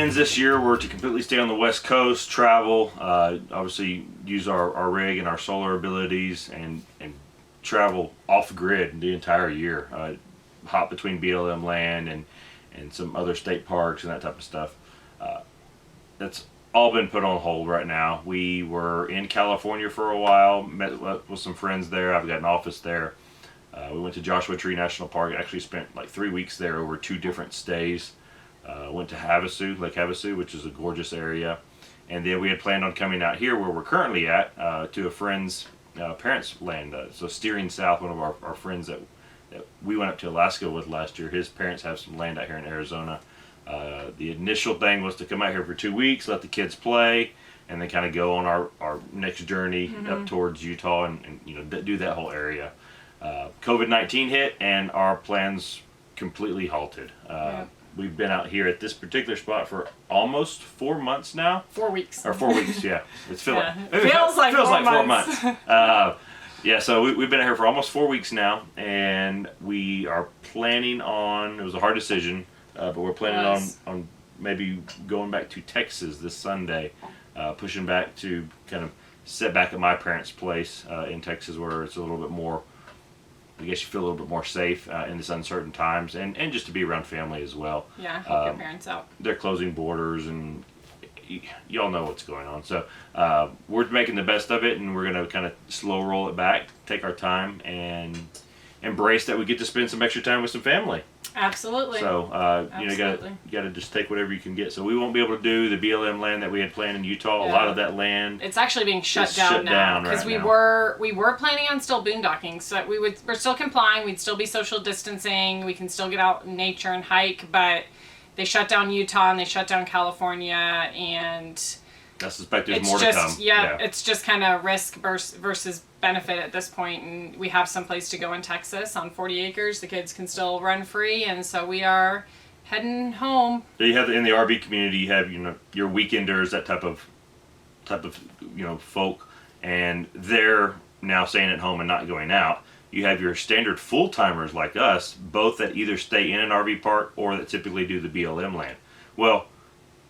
plans this year were to completely stay on the West Coast, travel, obviously use our rig and our solar abilities, and travel off grid the entire year. Hop between BLM land and some other state parks and that type of stuff. That's all been put on hold right now. We were in California for a while, met with some friends there. I've got an office there. We went to Joshua Tree National Park. Actually spent like 3 weeks there over 2 different stays. Went to Havasu, Lake Havasu, which is a gorgeous area. And then we had planned on coming out here where we're currently at, to a friend's parents' land. So steering south, one of our friends that we went up to Alaska with last year, his parents have some land out here in Arizona. The initial thing was to come out here for 2 weeks, let the kids play, and then kind of go on our next journey up towards Utah and do that whole area. COVID-19 hit and our plans completely halted. We've been out here at this particular spot for almost 4 months now. 4 weeks. Or 4 weeks, yeah. It feels like 4 months. Yeah, so we've been out here for almost 4 weeks now, and we are planning on, it was a hard decision, but we're planning on maybe going back to Texas this Sunday, pushing back to kind of sit back at my parents' place in Texas where it's a little bit more, I guess you feel a little bit more safe in this uncertain times, and just to be around family as well. Yeah, help your parents out. They're closing borders, and y'all know what's going on. So we're making the best of it, and we're going to kind of slow roll it back, take our time, and embrace that we get to spend some extra time with some family. Absolutely. So you got to just take whatever you can get. So we won't be able to do the BLM land that we had planned in Utah. A lot of that land, it's actually being shut down now because we were planning on still boondocking. So we're still complying. We'd still be social distancing. We can still get out in nature and hike, but they shut down Utah and they shut down California, and I suspect there's more to come. Yeah, it's just kind of risk versus benefit at this point, and we have some place to go in Texas on 40 acres. The kids can still run free, and so we are heading home. So you have in the RV community, you have your weekenders, that type of folk, and they're now staying at home and not going out. You have your standard full-timers like us, both that either stay in an RV park or that typically do the BLM land. Well,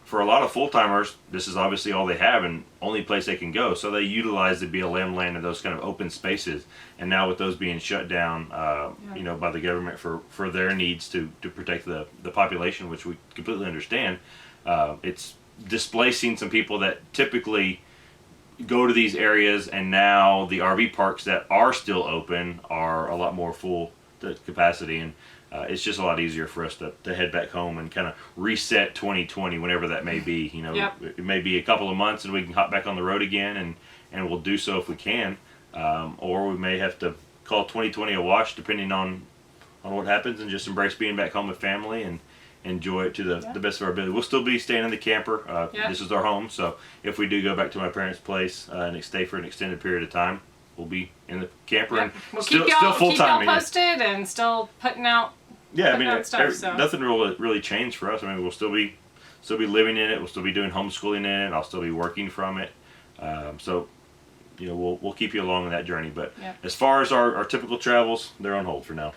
for a lot of full-timers, this is obviously all they have and only place they can go. So they utilize the BLM land and those kind of open spaces. And now with those being shut down, by the government for their needs to protect the population, which we completely understand, it's displacing some people that typically go to these areas, and now the RV parks that are still open are a lot more full to capacity, and it's just a lot easier for us to head back home and kind of reset 2020 whenever that may be. It may be a couple of months and we can hop back on the road again, and we'll do so if we can, or we may have to call 2020 a wash depending on what happens, and just embrace being back home with family and enjoy it to the best of our ability. We'll still be staying in the camper. This is our home, so if we do go back to my parents' place and stay for an extended period of time, we'll be in the camper and we'll still full time. Keep y'all posted and still putting out. Stuff, nothing really changed for us. I mean, we'll still be living in it. We'll still be doing homeschooling in it. I'll still be working from it. So we'll keep you along on that journey. But as far as our typical travels, they're on hold for now.